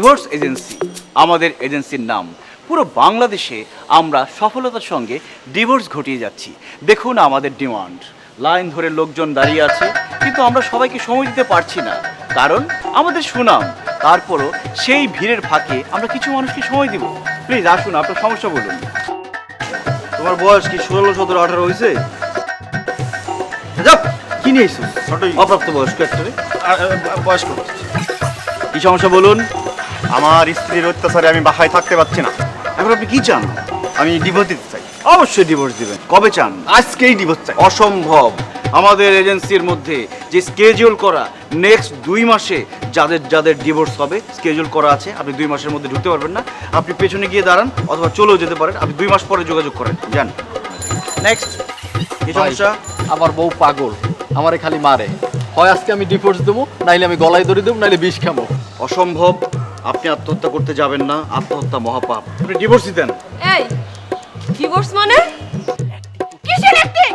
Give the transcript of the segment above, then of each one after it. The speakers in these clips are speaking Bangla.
ডিভোর্স এজেন্সি আমাদের এজেন্সির নাম। পুরো বাংলাদেশে আমরা সফলতার সঙ্গে ডিভোর্স ঘটিয়ে যাচ্ছি। দেখুন আমাদের ডিমান্ড, লাইন ধরে লোকজন দাঁড়িয়ে আছে, কিন্তু আমরা সবাইকে সময় দিতে পারছি না, কারণ আমাদের সুনাম। তারপরও সেই ভিড়ের ফাঁকে আমরা কিছু মানুষকে সময় দিব। প্লিজ আসুন, আপনার সমস্যা বলুন। তোমার বয়স কি 16, 17, 18 হয়েছে? যাও, কি নিয়ে এসছো? অপ্রাপ্ত বয়স্ক একটা বয়স্ক। কি সমস্যা বলুন। আমার স্ত্রীর অত্যাচারে আমি বাসায় থাকতে পারছি না। এখন আপনি কি চান? আমি ডিভোর্স দিতে চাই। অবশ্যই ডিভোর্স দিবেন। কবে চান? আজকেই ডিভোর্স চাই। অসম্ভব। আমাদের এজেন্সির মধ্যে যে স্কেডিউল করা নেক্সট 2 মাসে যাদের যাদের ডিভোর্স হবে স্কেডিউল করা আছে। আপনি 2 মাসের মধ্যে ঢুকতে পারবেন না, আপনি পেছনে গিয়ে দাঁড়ান অথবা চলেও যেতে পারেন। আপনি 2 মাস পরে যোগাযোগ করেন, যান। নেক্সট কি সমস্যা? আমার বউ পাগল, আমারে খালি মারে। হয় আজকে আমি ডিভোর্স দেবো, নাইলে আমি গলায় দড়ি দেবো, নাইলে বিষ খাবো। অসম্ভব। আপনি আত্মহত্যা করতে যাবেন না, আত্মহত্যা মহাপাপ। আপনি ডিভোর্স দিতেন। এই ডিভোর্স মানে কিসের অ্যাক্টিং?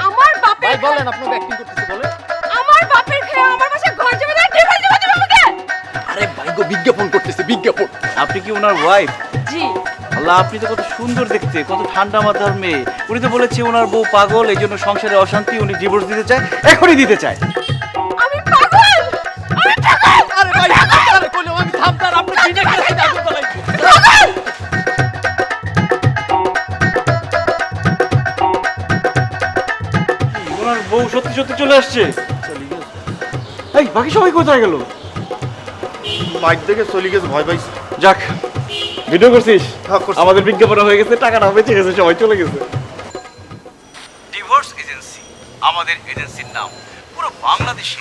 আমার বাপের ভাই বলেন, আপনাকে অ্যাক্টিং করতেছে বলে। আমার বাপের খেয়ে আমার বাসায় ঘর জমি না ডিভোর্স দিবেন আমাকে? আরে ভাই গো, বিজ্ঞাপন করতেছে, বিজ্ঞাপন। আপনি কি ওনার ওয়াইফ? জি। আল্লাহ, আপনি তো কত সুন্দর দেখতে, কত ঠান্ডা মাথার মেয়ে। উনি তো বলেছে ওনার বউ পাগল, এই জন্য সংসারে অশান্তি, উনি ডিভোর্স দিতে চায়, এখনই দিতে চায়। আমি পাগল, আমি পাগল। আরে ভাই, আরে কইলাম আমি থামতার, আপনি কি না করতে আগুন জ্বালাই। ওনার বউ সত্যি সত্যি চলে আসছে। এই বাকি সবাই কোথায় গেল? মাইক থেকে চলে গেছে, ভয় পাইছি। যাক, ভিডিও করছিস? হ্যাঁ, করছি। আমাদের বিজ্ঞাপন হয়ে গেছে, টাকাটা বেঁচে গেছে, সবাই চলে গেছে। ডিভোর্স এজেন্সি আমাদের এজেন্সির নাম। পুরো বাংলাদেশে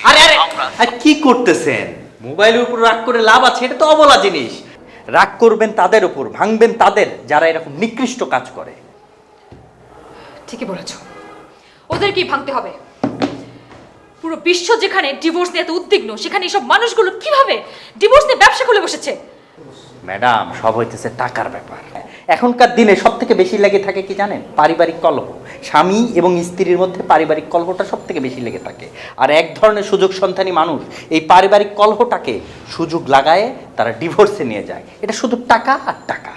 আমরা কি করতেছেন? মোবাইলের উপর রাগ করে লাভ আছে? এটা তো অবলা জিনিস। রাগ করবেন তাদের উপর, ভাঙবেন তাদের যারা এরকম নিকৃষ্ট কাজ করে। ঠিকই বলেছো, ওদের কি ভাঙতে হবে? পুরো বিশ্ব যেখানে ডিভোর্স নিয়ে এত উদ্বিগ্ন, সেখানে এসব মানুষগুলো কিভাবে ডিভোর্স নিয়ে ব্যবসা খুলে বসেছে? ম্যাডাম, সব হইতেছে টাকার ব্যাপার। এখনকার দিনে সব থেকে বেশি লেগে থাকে কি জানেন? পারিবারিক কলহ। স্বামী এবং স্ত্রীর মধ্যে পারিবারিক কলহটা সব থেকে বেশি লেগে থাকে। আর এক ধরনের সুযোগ সন্ধানী মানুষ এই পারিবারিক কলহটাকে সুযোগ লাগায় তারা ডিভোর্সে নিয়ে যায়। এটা শুধু টাকা আর টাকা।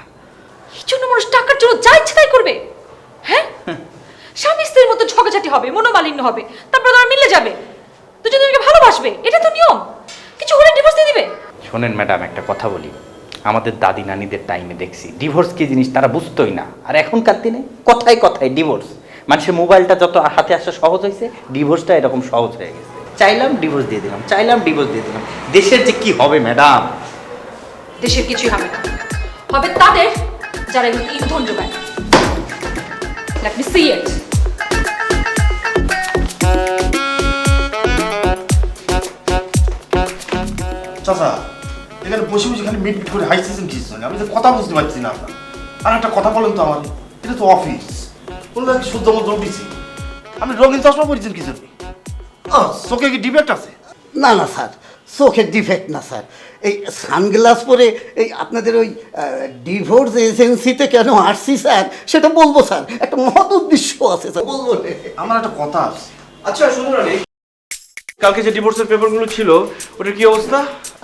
এই জন্য মানুষ টাকার জন্য যা ইচ্ছে তাই করবে। হ্যাঁ, স্বামী স্ত্রীর মতো ঝগড়াঝাটি হবে, মনোমালিন্য হবে, তারপর তারা মিলে যাবে, দুজনকে ভালোবাসবে। এটা তো নিয়ম। কিছু হলে ডিভোর্স দিয়ে দিবে। শোনেন ম্যাডাম, একটা কথা বলি। আমাদের দাদি নানিদের টাইমে দেখছি ডিভোর্স কি জিনিস তারা বুঝতোই না। আর এখনকার দিনে কথায় কথায় ডিভোর্স। মানুষের মোবাইলটা যত হাতে আসা সহজ হয়েছে, ডিভোর্সটা এরকম সহজ হয়ে গেছে। চাইলাম ডিভোর্স দিয়ে দিলাম, চাইলাম ডিভোর্স দিয়ে দিলাম। দেশের যে কি হবে ম্যাডাম? দেশের কিছুই হবে না, হবে তাদের যারা এগুলো ইন্ধন যোগায়। Let me see it. চাচা, এখানে বসে বসে খালি মিট মিট করে হাসতেছেন কি জন্য? আমি তো কথা বুঝতে পারছি না আপনার। আর একটা কথা বলেন তো আমার, এটা তো অফিস, কোনো কি শুদ্ধ মতো অফিস? আপনি রঙিন চশমা পরেছেন কি জন্য? চোখে কি ডিফেক্ট আছে? না না স্যার, চোখের ডিফেক্ট না স্যার। এই সানগ্লাস পরে এই আপনাদের ওই ডিভোর্স এজেন্সিতে কেন আসছি স্যার সেটা বলবো স্যার। একটা মহৎ উদ্দেশ্য আছে স্যার, বলবো রে। আমার একটা কথা আছে। আচ্ছা শুনুন, কালকে যে ডিভোর্সের পেপারগুলো ছিল ওটার কি অবস্থা?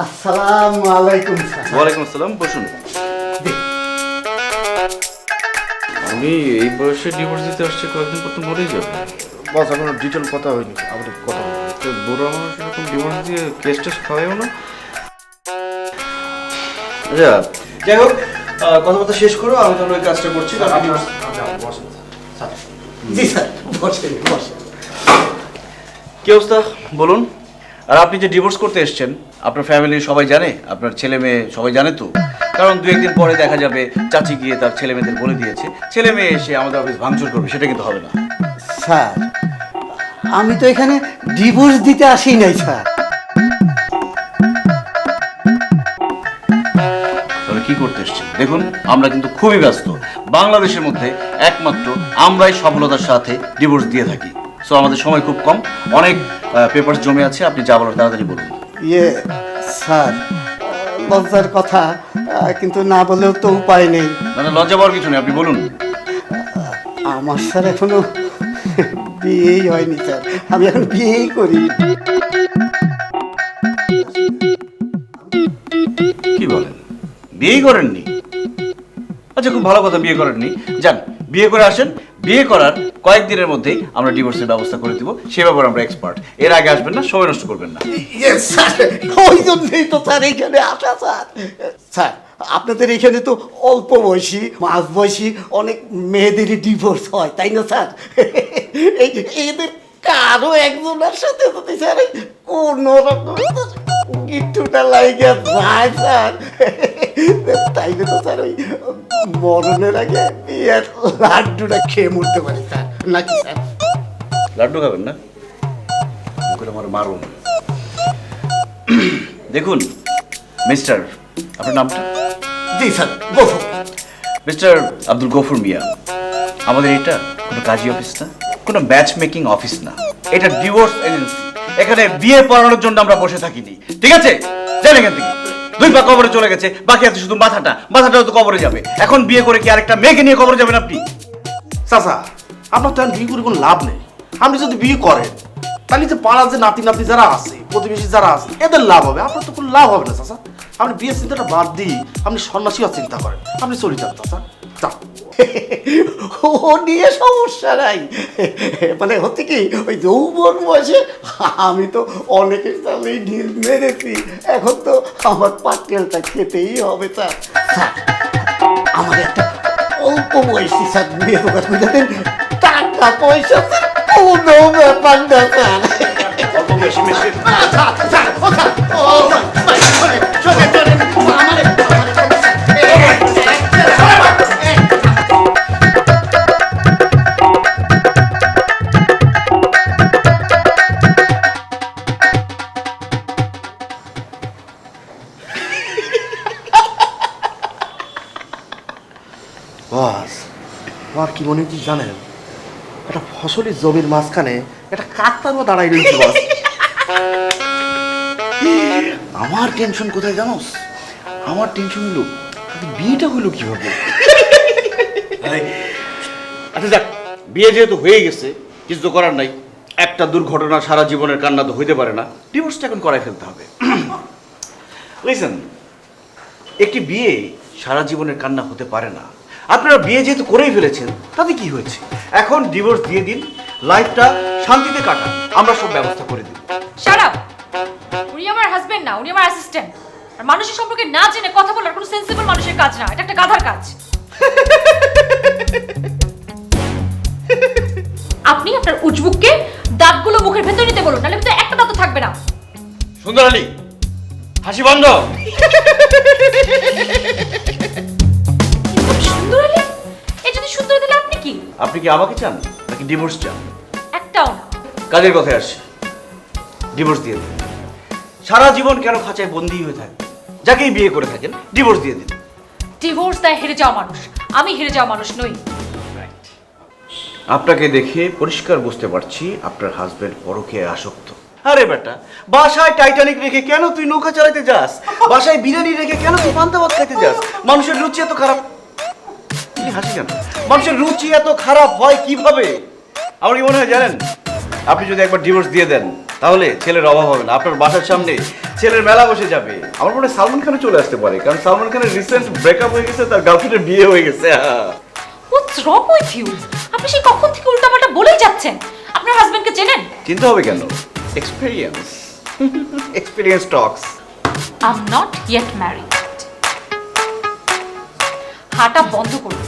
আসসালামু আলাইকুম স্যার। ওয়ালাইকুম আসসালাম, বসুন। আমি এই বয়সে ডিভোর্স দিতে আসছি, কয়েকদিন পর তো মরেই যাবে। বস, এখনো ডিটেল কথা হয়নি, আবার একটু কথা বলবো। বুড়ো মানুষ এরকম ডিভোর্স দিয়ে কেস টেস খাওয়াইও না। আচ্ছা যাই হোক, কথাবার্তা শেষ করো, আমি তাহলে ওই কাজটা করছি। বসেন স্যার। জি স্যার, বসেন বসেন। কি অবস্থা বলুন? আর আপনি যে ডিভোর্স করতে এসেছেন, আপনার ফ্যামিলির সবাই জানে? আপনার ছেলে মেয়ে সবাই জানে তো? কারণ 2-1 দিন পরে দেখা যাবে চাচি গিয়ে তার ছেলে মেয়েদের বলে দিয়েছে, ছেলে মেয়ে এসে আমাদের অফিস ভাঙচুর করবে, সেটা কিন্তু হবে না। স্যার, আমি তো এখানে ডিভোর্স দিতে আসি নাই স্যার। তাহলে কি করতে এসেছেন? দেখুন, আমরা কিন্তু খুবই ব্যস্ত। বাংলাদেশের মধ্যে একমাত্র আমরাই সফলতার সাথে ডিভোর্স দিয়ে থাকি। সো আমাদের সময় খুব কম, অনেক পেপারস জমে আছে। আপনি যা বলার তাড়াতাড়ি বলুন। স্যার, লজ্জার কথা, কিন্তু না বলেও তো উপায় নেই। না, লজ্জা পাওয়ার কিছু নেই, আপনি বলুন। আমার স্যার এখনো বিয়েই হয়নি স্যার, আমি এখন বিয়েই করি। কি বলে? বিয়েই করেননি? আচ্ছা, খুব ভালো কথা, বিয়ে করেননি। যান, বিয়ে করে আসেন। বিয়ে করার কয়েকদিনের মধ্যেই আমরা ডিভোর্সের ব্যবস্থা করে দিব। সে ব্যাপারে আমরা এক্সপার্ট। এর আগে আসবেন না, সময় নষ্ট করবেন না। ইয়েস স্যার, ওই জন্যই তো স্যার এখানে আসা স্যার। স্যার, আপনাদের এখানে তো অল্প বয়সী, মাঝ বয়সী অনেক মেয়েদেরই ডিভোর্স হয়, তাই না স্যার? এই এদের কারো একজনের সাথে যদি স্যার কোনো রকম কিছুটা লাগে যায় স্যার, তাইলে তো স্যার ওই মরণের আগে বিয়ের লাড্ডুটা খেয়ে মরতে পারে স্যার, নাকি স্যার? লাড্ডু খাবেন না? মুখে আমার মারুন। দেখুন মিস্টার, আপনার নামটা? জি স্যার, গফুর। মিস্টার আব্দুল গফুর মিয়া, আমাদের এটা কোনো কাজী অফিস না, কোনো ম্যাচ মেকিং অফিস না, এটা ডিভোর্স এজেন্সি। এখানে বিয়ে পড়ানোর জন্য আমরা বসে থাকিনি, ঠিক আছে? যান এখান থেকে। 2 পা কবরে চলে গেছে, বাকি আছে শুধু মাথাটাও তো কবরে যাবে। এখন বিয়ে করে কি আরেকটা মেয়েকে নিয়ে কবরে যাবেন আপনি? চাচা, আপনার তো এখন বিয়ে করে কোনো লাভ নেই। আপনি যদি বিয়ে করেন তাহলে যে পাড়ার যে নাতি নাতি যারা আছে, প্রতিবেশী যারা আছে, এদের লাভ হবে, আপনার তো কোনো লাভ হবে না চাচা। আপনি বিয়ের চিন্তাটা বাদ দিই, আপনি সন্ন্যাসী হওয়ার চিন্তা করেন। আপনি চলে যান চাচা, যান। ও নিয়ে সমস্যা নাই, মানে হচ্ছে কি ওই যৌবন বয়সে আমি তো অনেকের সামনেই ঢিল মেরেছি, এখন তো আমার পাটেলটা খেতেই হবে স্যার। স্যার, আমার একটা অল্প বয়সী স্যার বিয়ে দোকান করে দেন, টাকা পয়সা স্যার কোনো ব্যাপার না স্যার। অল্প বেশি বেশি স্যার, স্যার, ও স্যার, ও স্যার, চলেন, চলেন, বস, আমার কি মনে হচ্ছে জানেন, একটা ফসলের জমির মাঝখানে একটা কাকতারও দাঁড়াই রয়েছে বস। আমার টেনশন কোথায় জানোস? আমার টেনশন হলো বিয়েটা হলো কিভাবে। আচ্ছা যাক, বিয়ে যেহেতু হয়ে গেছে, কিছু তো করার নাই। একটা দুর্ঘটনা সারা জীবনের কান্না তো হইতে পারে না, ডিভোর্সটা এখন করাই ফেলতে হবে। লিসেন, একটি বিয়ে সারা জীবনের কান্না হতে পারে না। আপনারা বিয়ে যেহেতু করেই ফেলেছেন, তাতে কি হয়েছে? এখন ডিভোর্স দিয়ে দিন, লাইফটা শান্তিতে কাটান, আমরা সব ব্যবস্থা করে দিই। Shut up! উনি আমার হাজবেন্ড না, উনি আমার অ্যাসিস্ট্যান্ট। আর মানুষের সম্পর্কে না জেনে কথা বলার কোনো সেন্সিবল মানুষের কাজ না, এটা একটা গাধার কাজ। আপনি আপনার উজবুককে দাঁতগুলো মুখের ভেতর নিতে বলুন, নাহলে কিন্তু একটা দাঁতও থাকবে না। সুন্দর আলী, হাসি বন্ধ। সুন্দর আলী? এই যদি সুন্দর দিলে আপনি কি? আপনি কি আমাকে চান নাকি ডিভোর্স চান? একটাও না। কাজের কথায় আসি, ডিভোর্স দিয়ে দিন। সারা জীবন কেন খাঁচায় বন্দী হয়ে থাকবেন? যাকেই বিয়ে করে থাকেন ডিভোর্স দিয়ে দিন। ডিভোর্স দেয় হেরে যাওয়া মানুষ, আমি হেরে যাওয়া মানুষ নই। আপনাকে দেখে পরিষ্কার বুঝতে পারছি আপনার হাজবেন্ড পরকীয়ায় আসক্ত। আরে বেটা, বাসায় টাইটানিক রেখে কেন তুই নৌকা চালাতে যাস? বাসায় বিরিয়ানি রেখে কেন তুই পান্তা ভাত খাইতে যাস? মানুষের রুচি এত খারাপ। তুমি হাসি কেন? মানুষের রুচি এত খারাপ হয় কিভাবে? আমার কি মনে হয় জানেন, আপনি যদি একবার ডিভোর্স দিয়ে দেন তাহলে ছেলের অভাব হবে না। আপনার বাসার সামনে ছেলের মেলা বসে যাবে। আমার মনে হয় সালমান খানও চলে আসতে পারে, কারণ সালমান খানের রিসেন্ট ব্রেকআপ হয়ে গেছে, তার গার্লফ্রেন্ডের বিয়ে হয়ে গেছে। হোয়াটস রং উইথ ইউ? আপনি সেই কখন থেকে উল্টাপাল্টা বলেই যাচ্ছেন। আপনার হাজবেন্ডকে চেনেন? চিন্তা হবে কেন? Experience, experience Tux. I am not yet married. হাঁটা বন্ধ করুন।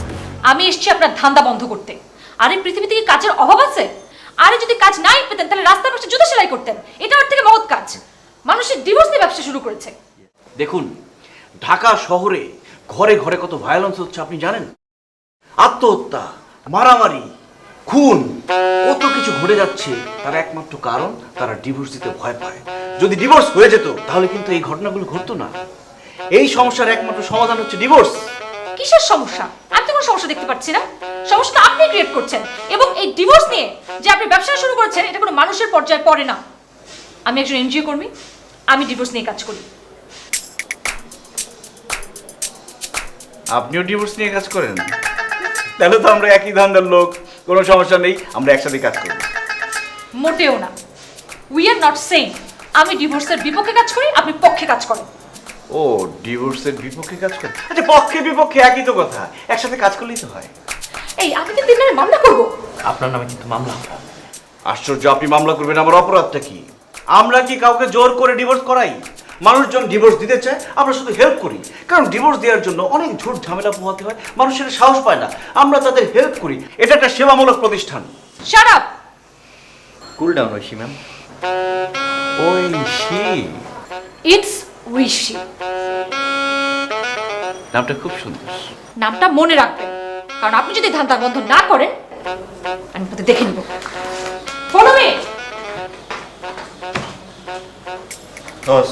আমি এসেছি আপনার ধান্দা বন্ধ করতে। আরে পৃথিবীতে কি কাজের অভাব আছে? আরে যদি কাজ নাই পেতেন তাহলে রাস্তার পাশে জুতো সেলাই করতেন। এটা ওর থেকে মহৎ কাজ। মানুষের ডিভোর্স দিয়ে ব্যবসা শুরু করেছে। দেখুন, ঢাকা শহরে ঘরে ঘরে কত ভায়োলেন্স হচ্ছে আপনি জানেন? আত্মহত্যা, মারামারি, খুন, কত কিছু ঘটে যাচ্ছে। তার একমাত্র কারণ তারা ডিভোর্স দিতে ভয় পায়। যদি ডিভোর্স হয়ে যেত তাহলে কিন্তু এই ঘটনাগুলো ঘটতো না। এই সমস্যার একমাত্র সমাধান হচ্ছে ডিভোর্স। কিসের সমস্যা? আমি তো কোনো সমস্যা দেখতে পাচ্ছি না। সমস্যাটা আপনি ক্রিয়েট করছেন। এবং এই ডিভোর্স নিয়ে যে আপনি ব্যবসা শুরু করেছেন, এটা কোনো মানুষের পর্যায়ে পড়ে না। আমি একজন এনজিও কর্মী, আমি ডিভোর্স নিয়ে কাজ করি। আপনিও ডিভোর্স নিয়ে কাজ করেন? তাহলে তো আমরা একই ধান্দার লোক, কোনো সমস্যা নেই, আমরা একসাথে কাজ করি। মোটেও না। We are not same. আমি ডিভোর্সের বিপক্ষে কাজ করি, আপনি পক্ষে কাজ করেন। ও ডিভোর্সের বিপক্ষে কাজ করে, আচ্ছা পক্ষে বিপক্ষে একই তো কথা, একসাথে কাজ করলেই তো হয়। এই আমি কিন্তু দিন মামলা করবো। আপনার নামে কিন্তু মামলা হবে। আশ্চর্য, আপনি মামলা করবেন, আমার অপরাধটা কি? আমরা কি কাউকে জোর করে ডিভোর্স করাই? মানুষজন ডিভোর্স দিতে চায়, আমরা শুধু হেল্প করি, কারণ ডিভোর্স দেওয়ার জন্য অনেক ঝুট ঝামেলা পোহাতে হয়, মানুষের সাহস পায় না, আমরা তাদের হেল্প করি। এটা একটা সেবামূলক প্রতিষ্ঠান। Shut up. Cool down Aishi ma'am. Aishi it's উইশি। নামটা খুব সুন্দর। নামটা মনে রাখবেন, কারণ আপনি যদি ধান্দা বন্ধ না করেন আমি তোদের দেখে নিব। Follow me. বস